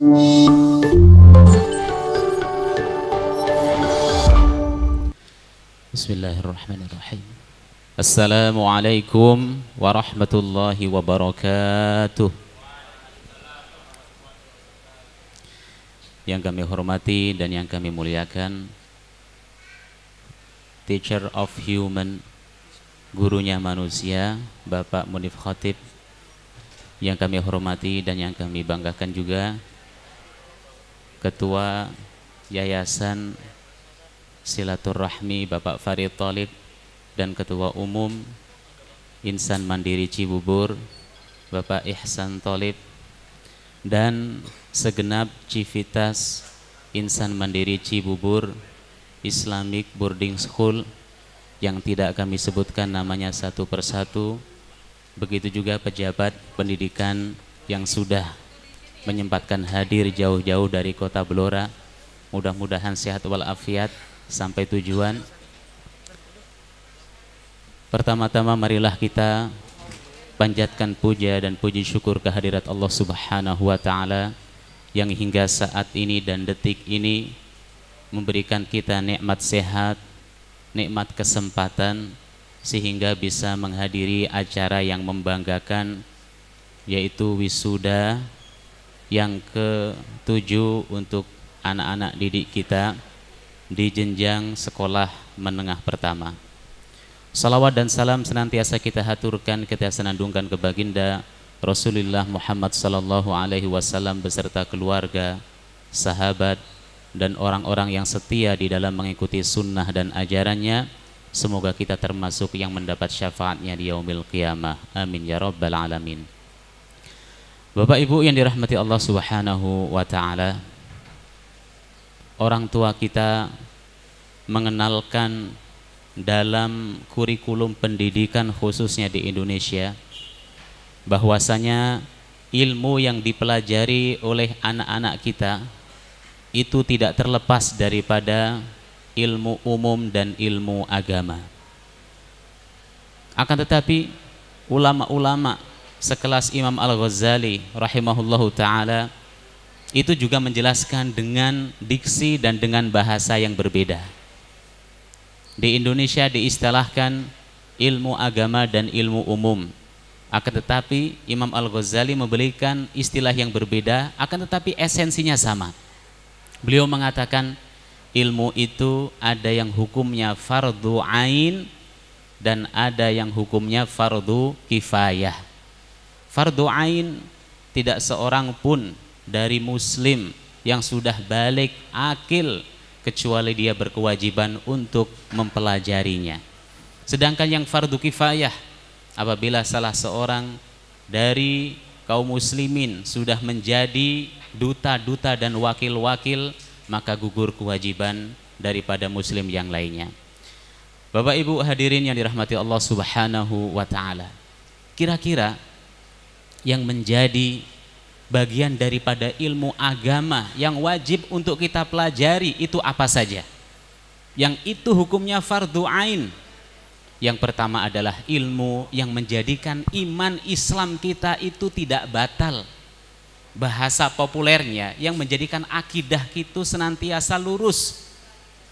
Bismillahirrahmanirrahim. Assalamualaikum warahmatullahi wabarakatuh. Yang kami hormati dan yang kami muliakan, Teacher of Human, gurunya manusia, Bapak Munif Khatib, yang kami hormati dan yang kami banggakan juga, Ketua Yayasan Silaturahmi Bapak Farid Thalib, dan Ketua Umum Insan Mandiri Cibubur Bapak Ihsan Thalib, dan segenap civitas Insan Mandiri Cibubur Islamic Boarding School yang tidak kami sebutkan namanya satu persatu. Begitu juga pejabat pendidikan yang sudah menyempatkan hadir jauh-jauh dari kota Blora. Mudah-mudahan sehat walafiat sampai tujuan. Pertama-tama marilah kita panjatkan puja dan puji syukur kehadirat Allah Subhanahu wa Ta'ala yang hingga saat ini dan detik ini memberikan kita nikmat sehat, nikmat kesempatan, sehingga bisa menghadiri acara yang membanggakan, yaitu wisuda yang ke-7 untuk anak-anak didik kita di jenjang sekolah menengah pertama. Salawat dan salam senantiasa kita haturkan, kita senandungkan ke baginda Rasulullah Muhammad sallallahu alaihi wasallam beserta keluarga, sahabat, dan orang-orang yang setia di dalam mengikuti sunnah dan ajarannya. Semoga kita termasuk yang mendapat syafaatnya di yaumil qiyamah. Amin ya rabbal alamin. Bapak Ibu yang dirahmati Allah Subhanahu wa Ta'ala, orang tua kita mengenalkan dalam kurikulum pendidikan khususnya di Indonesia bahwasanya ilmu yang dipelajari oleh anak-anak kita itu tidak terlepas daripada ilmu umum dan ilmu agama. Akan tetapi ulama-ulama sekelas Imam Al-Ghazali rahimahullahu ta'ala itu juga menjelaskan dengan diksi dan dengan bahasa yang berbeda. Di Indonesia diistilahkan ilmu agama dan ilmu umum. Akan tetapi Imam Al-Ghazali memberikan istilah yang berbeda, akan tetapi esensinya sama. Beliau mengatakan ilmu itu ada yang hukumnya fardu ain dan ada yang hukumnya fardu kifayah. Fardu ain, tidak seorang pun dari muslim yang sudah balik akil kecuali dia berkewajiban untuk mempelajarinya. Sedangkan yang fardu kifayah, apabila salah seorang dari kaum muslimin sudah menjadi duta-duta dan wakil-wakil, maka gugur kewajiban daripada muslim yang lainnya. Bapak Ibu hadirin yang dirahmati Allah Subhanahu wa Ta'ala, kira-kira yang menjadi bagian daripada ilmu agama yang wajib untuk kita pelajari itu apa saja? Yang itu hukumnya fardu ain. Yang pertama adalah ilmu yang menjadikan iman Islam kita itu tidak batal. Bahasa populernya yang menjadikan akidah kita senantiasa lurus,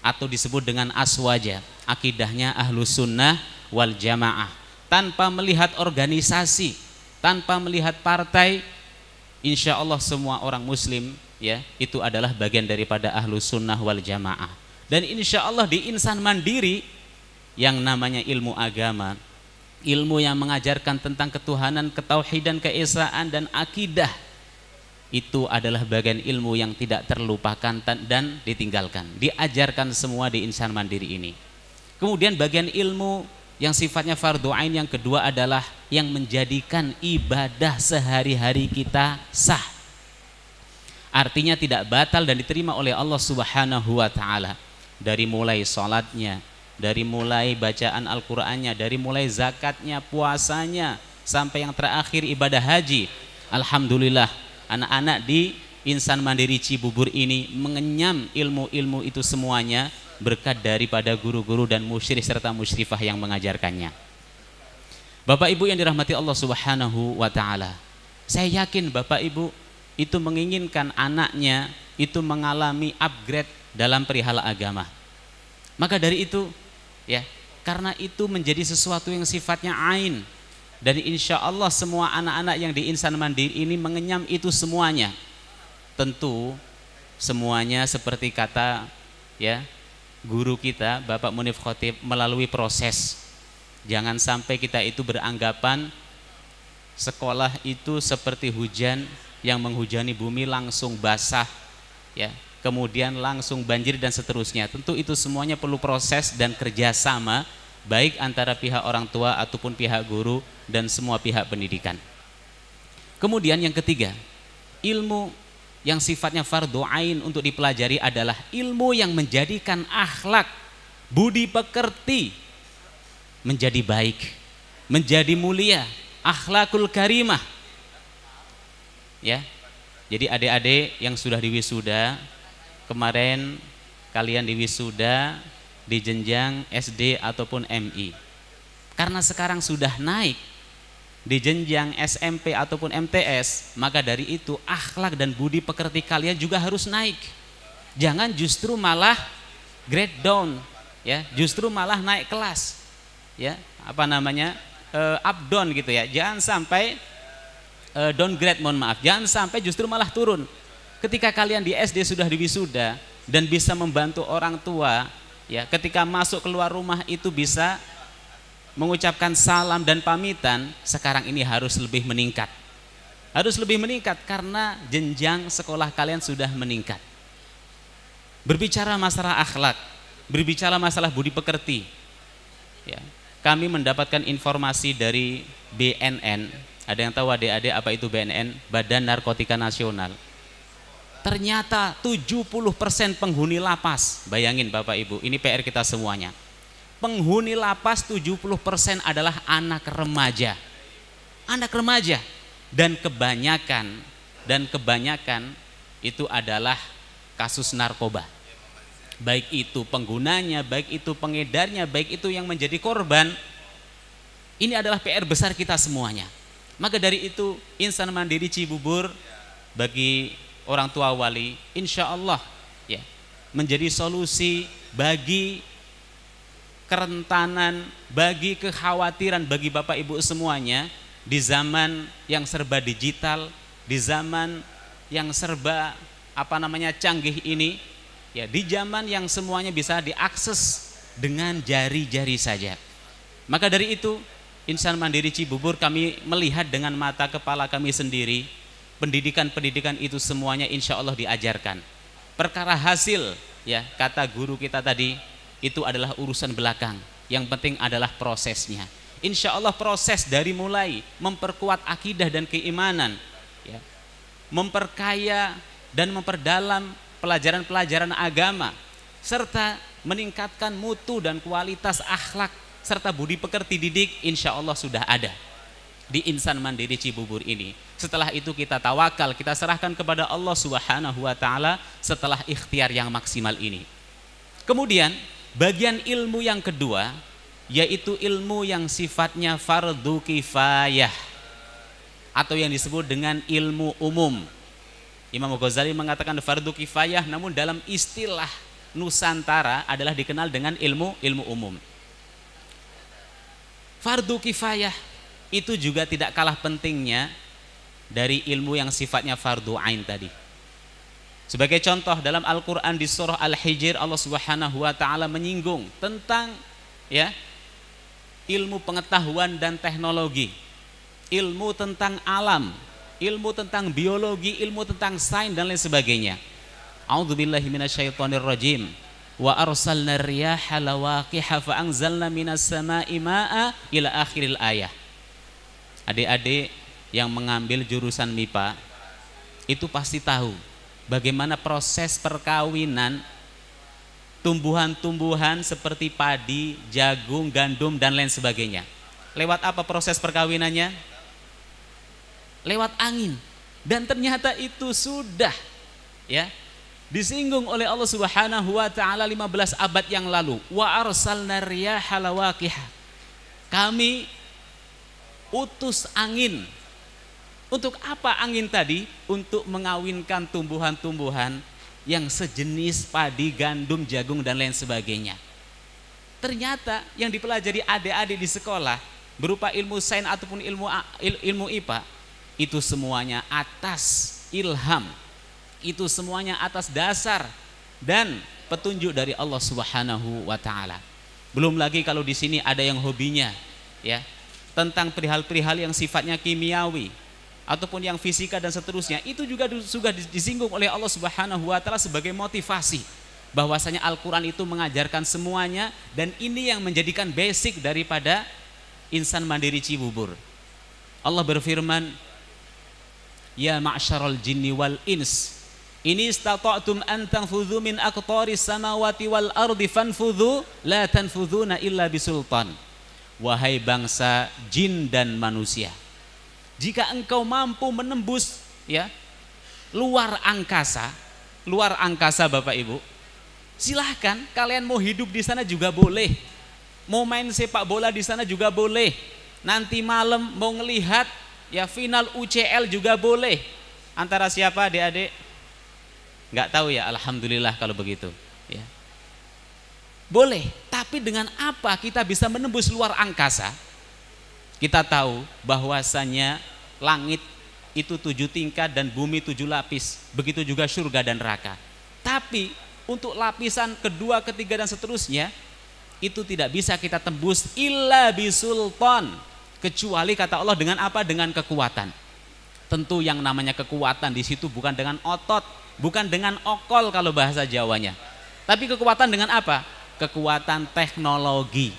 atau disebut dengan aswaja. Akidahnya ahlus sunnah wal jamaah, tanpa melihat organisasi, tanpa melihat partai. Insya Allah semua orang muslim ya itu adalah bagian daripada ahlus sunnah wal jamaah. Dan insya Allah di Insan Mandiri yang namanya ilmu agama, ilmu yang mengajarkan tentang ketuhanan, ketauhidan, keesaan dan akidah, itu adalah bagian ilmu yang tidak terlupakan dan ditinggalkan, diajarkan semua di Insan Mandiri ini. Kemudian bagian ilmu yang sifatnya fardu ain yang kedua adalah yang menjadikan ibadah sehari-hari kita sah. Artinya tidak batal dan diterima oleh Allah Subhanahu wa Ta'ala. Dari mulai sholatnya, dari mulai bacaan Al-Qur'annya, dari mulai zakatnya, puasanya, sampai yang terakhir ibadah haji. Alhamdulillah anak-anak di Insan Mandiri Cibubur ini mengenyam ilmu-ilmu itu semuanya berkat daripada guru-guru dan musyrif serta musyrifah yang mengajarkannya. Bapak Ibu yang dirahmati Allah Subhanahu wa Ta'ala, saya yakin Bapak Ibu itu menginginkan anaknya itu mengalami upgrade dalam perihal agama. Maka dari itu ya, karena itu menjadi sesuatu yang sifatnya ain, dan insya Allah semua anak-anak yang di Insan Mandiri ini mengenyam itu semuanya. Tentu semuanya seperti kata ya guru kita Bapak Munif Khotib, melalui proses. Jangan sampai kita itu beranggapan sekolah itu seperti hujan yang menghujani bumi langsung basah ya, kemudian langsung banjir dan seterusnya. Tentu itu semuanya perlu proses dan kerjasama, baik antara pihak orang tua ataupun pihak guru dan semua pihak pendidikan. Kemudian yang ketiga, ilmu yang sifatnya fardhu ain untuk dipelajari adalah ilmu yang menjadikan akhlak, budi pekerti menjadi baik, menjadi mulia, akhlakul karimah. Ya. Jadi adik-adik yang sudah diwisuda, kemarin kalian diwisuda di jenjang SD ataupun MI. Karena sekarang sudah naik di jenjang SMP ataupun MTS, maka dari itu akhlak dan budi pekerti kalian juga harus naik. Jangan justru malah grade down, ya, justru malah naik kelas, ya, up down gitu ya. Jangan sampai downgrade, mohon maaf. Jangan sampai justru malah turun. Ketika kalian di SD sudah diwisuda dan bisa membantu orang tua, ya, ketika masuk keluar rumah itu bisa mengucapkan salam dan pamitan, sekarang ini harus lebih meningkat. Harus lebih meningkat karena jenjang sekolah kalian sudah meningkat. Berbicara masalah akhlak, berbicara masalah budi pekerti, ya, kami mendapatkan informasi dari BNN. Ada yang tahu adik-adik apa itu BNN? Badan Narkotika Nasional. Ternyata 70% penghuni lapas, bayangin Bapak Ibu, ini PR kita semuanya. Penghuni lapas 70% adalah anak remaja. Anak remaja. Dan kebanyakan itu adalah kasus narkoba. Baik itu penggunanya, baik itu pengedarnya, baik itu yang menjadi korban. Ini adalah PR besar kita semuanya. Maka dari itu Insan Mandiri Cibubur bagi orang tua wali, insya Allah ya, menjadi solusi bagi kerentanan, bagi kekhawatiran bagi Bapak Ibu semuanya di zaman yang serba digital, di zaman yang serba canggih ini, ya, di zaman yang semuanya bisa diakses dengan jari-jari saja. Maka dari itu Insan Mandiri Cibubur kami melihat dengan mata kepala kami sendiri, pendidikan-pendidikan itu semuanya insya Allah diajarkan. Perkara hasil, ya, kata guru kita tadi, itu adalah urusan belakang. Yang penting adalah prosesnya. Insya Allah proses dari mulai memperkuat akidah dan keimanan, ya, memperkaya dan memperdalam pelajaran-pelajaran agama, serta meningkatkan mutu dan kualitas akhlak serta budi pekerti didik, insya Allah sudah ada di Insan Mandiri Cibubur ini. Setelah itu kita tawakal, kita serahkan kepada Allah Subhanahu wa Ta'ala setelah ikhtiar yang maksimal ini. Kemudian bagian ilmu yang kedua, yaitu ilmu yang sifatnya fardu kifayah atau yang disebut dengan ilmu umum. Imam Ghazali mengatakan fardu kifayah, namun dalam istilah Nusantara adalah dikenal dengan ilmu umum. Fardu kifayah itu juga tidak kalah pentingnya dari ilmu yang sifatnya fardu ain tadi. Sebagai contoh dalam Al-Quran di surah Al-Hijr, Allah Subhanahu wa Ta'ala menyinggung tentang, ya, ilmu pengetahuan dan teknologi, ilmu tentang alam, ilmu tentang biologi, ilmu tentang sains dan lain sebagainya. A'udzubillahi minasyaitonirrajim. Wa arsalna riyaha lawaqiha fa anzalna minas sama'i ma'a ila akhiril ayah. Adik-adik yang mengambil jurusan MIPA itu pasti tahu bagaimana proses perkawinan tumbuhan-tumbuhan seperti padi, jagung, gandum dan lain sebagainya. Lewat apa proses perkawinannya? Lewat angin. Dan ternyata itu sudah, ya, disinggung oleh Allah Subhanahu wa Ta'ala 15 abad yang lalu. Wa arsalna riyaha lawaqiha. Kami utus angin Untuk apa angin tadi? Untuk mengawinkan tumbuhan-tumbuhan yang sejenis padi, gandum, jagung, dan lain sebagainya. Ternyata yang dipelajari adik-adik di sekolah berupa ilmu sains ataupun ilmu IPA, itu semuanya atas ilham, itu semuanya atas dasar dan petunjuk dari Allah Subhanahu wa taala. Belum lagi kalau di sini ada yang hobinya ya tentang perihal-perihal yang sifatnya kimiawi ataupun yang fisika dan seterusnya, itu juga sudah disinggung oleh Allah Subhanahu wa taala sebagai motivasi bahwasanya Al-Qur'an itu mengajarkan semuanya, dan ini yang menjadikan basic daripada insan mandiri Cibubur. Allah berfirman, ya ma'syaral jinni wal ins ini istata'tum an tanfudhu min aqtaris samawati wal ardi fanfudhu la tanfudhuna illa bisultan. Wahai bangsa jin dan manusia, jika engkau mampu menembus ya luar angkasa Bapak Ibu, silahkan kalian mau hidup di sana juga boleh, mau main sepak bola di sana juga boleh, nanti malam mau ngelihat ya final UCL juga boleh. Antara siapa adik-adik? Nggak tahu ya, alhamdulillah kalau begitu ya. Boleh, tapi dengan apa kita bisa menembus luar angkasa? Kita tahu bahwasanya langit itu 7 tingkat dan bumi 7 lapis, begitu juga surga dan neraka. Tapi untuk lapisan kedua, ketiga dan seterusnya itu tidak bisa kita tembus illa bisultan, kecuali kata Allah dengan apa? Dengan kekuatan. Tentu yang namanya kekuatan di situ bukan dengan otot, bukan dengan okol kalau bahasa Jawanya, tapi kekuatan dengan apa? Kekuatan teknologi,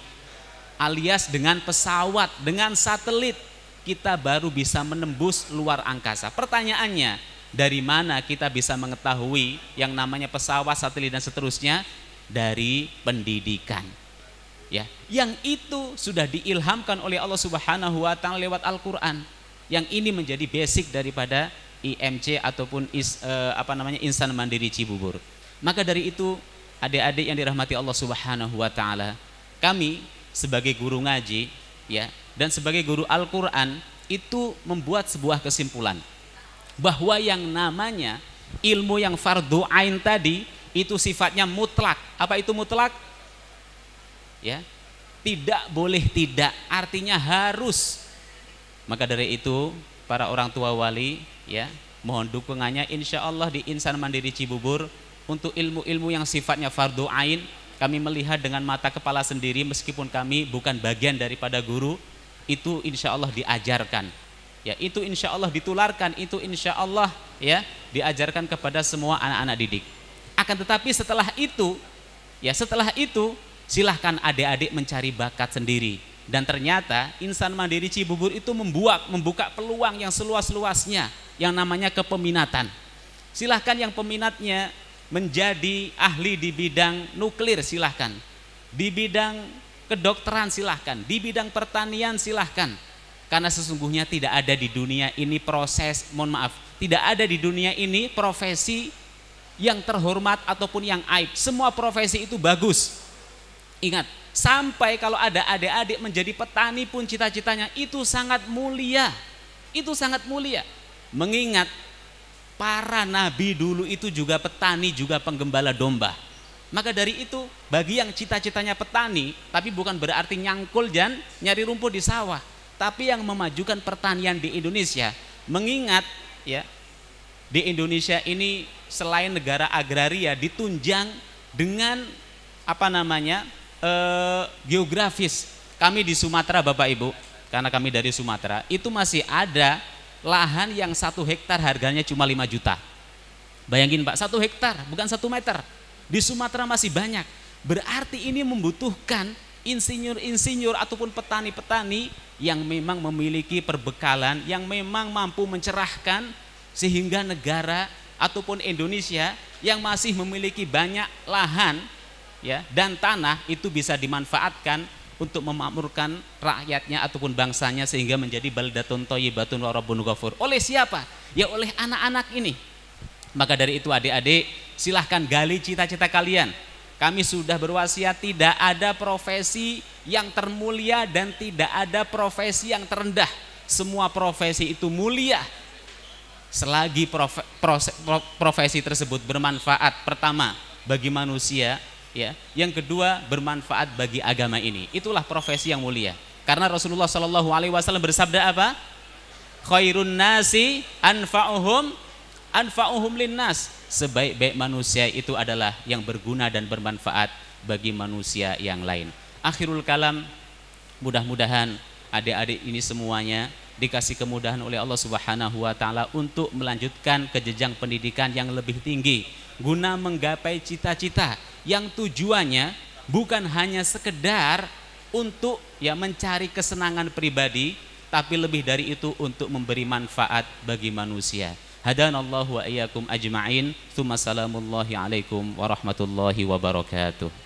alias dengan pesawat, dengan satelit kita baru bisa menembus luar angkasa. Pertanyaannya, dari mana kita bisa mengetahui yang namanya pesawat, satelit dan seterusnya? Dari pendidikan. Ya, yang itu sudah diilhamkan oleh Allah Subhanahu wa taala lewat Al-Qur'an. Yang ini menjadi basic daripada IMC ataupun Insan Mandiri Cibubur. Maka dari itu, adik-adik yang dirahmati Allah Subhanahu wa taala, kami sebagai guru ngaji ya dan sebagai guru Al-Qur'an itu membuat sebuah kesimpulan bahwa yang namanya ilmu yang fardu ain tadi itu sifatnya mutlak. Apa itu mutlak? Ya, tidak boleh tidak, artinya harus. Maka dari itu para orang tua wali ya, mohon dukungannya insya Allah di Insan Mandiri Cibubur untuk ilmu-ilmu yang sifatnya fardu ain. Kami melihat dengan mata kepala sendiri, meskipun kami bukan bagian daripada guru, itu insya Allah diajarkan ya, itu insya Allah ditularkan, itu insya Allah ya diajarkan kepada semua anak-anak didik. Akan tetapi setelah itu ya, setelah itu silahkan adik-adik mencari bakat sendiri. Dan ternyata Insan Mandiri Cibubur itu membuka peluang yang seluas-luasnya yang namanya kepeminatan. Silahkan yang peminatnya menjadi ahli di bidang nuklir silahkan, di bidang kedokteran silahkan, di bidang pertanian silahkan. Karena sesungguhnya tidak ada di dunia ini tidak ada di dunia ini profesi yang terhormat ataupun yang aib. Semua profesi itu bagus. Ingat, sampai kalau ada adik-adik menjadi petani pun cita-citanya itu sangat mulia. Itu sangat mulia. Mengingat para nabi dulu itu juga petani, juga penggembala domba. Maka dari itu bagi yang cita-citanya petani, tapi bukan berarti nyangkul dan nyari rumput di sawah, tapi yang memajukan pertanian di Indonesia. Mengingat ya, di Indonesia ini selain negara agraria ditunjang dengan geografis. Kami di Sumatera Bapak Ibu, karena kami dari Sumatera, itu masih ada lahan yang 1 hektar harganya cuma 5 juta. Bayangin Pak, 1 hektar bukan 1 meter. Di Sumatera masih banyak. Berarti ini membutuhkan insinyur-insinyur ataupun petani-petani yang memang memiliki perbekalan, yang memang mampu mencerahkan, sehingga negara ataupun Indonesia yang masih memiliki banyak lahan ya dan tanah itu bisa dimanfaatkan untuk memakmurkan rakyatnya ataupun bangsanya sehingga menjadi baldatun thayyibatun wa rabbun ghafur. Oleh siapa? Ya oleh anak-anak ini. Maka dari itu adik-adik silahkan gali cita-cita kalian. Kami sudah berwasiat tidak ada profesi yang termulia dan tidak ada profesi yang terendah. Semua profesi itu mulia selagi profesi tersebut bermanfaat, pertama bagi manusia, ya, yang kedua bermanfaat bagi agama ini, itulah profesi yang mulia. Karena Rasulullah Shallallahu Alaihi Wasallam bersabda apa? Khairun nasi anfa'uhum linnas. Sebaik-baik manusia itu adalah yang berguna dan bermanfaat bagi manusia yang lain. Akhirul kalam, mudah-mudahan adik-adik ini semuanya dikasih kemudahan oleh Allah Subhanahu wa taala untuk melanjutkan ke jenjang pendidikan yang lebih tinggi guna menggapai cita-cita yang tujuannya bukan hanya sekedar untuk ya mencari kesenangan pribadi, tapi lebih dari itu untuk memberi manfaat bagi manusia. Hadanallahu wa iyyakum ajma'in. Tsumma salamullahi alaikum warahmatullahi wabarakatuh.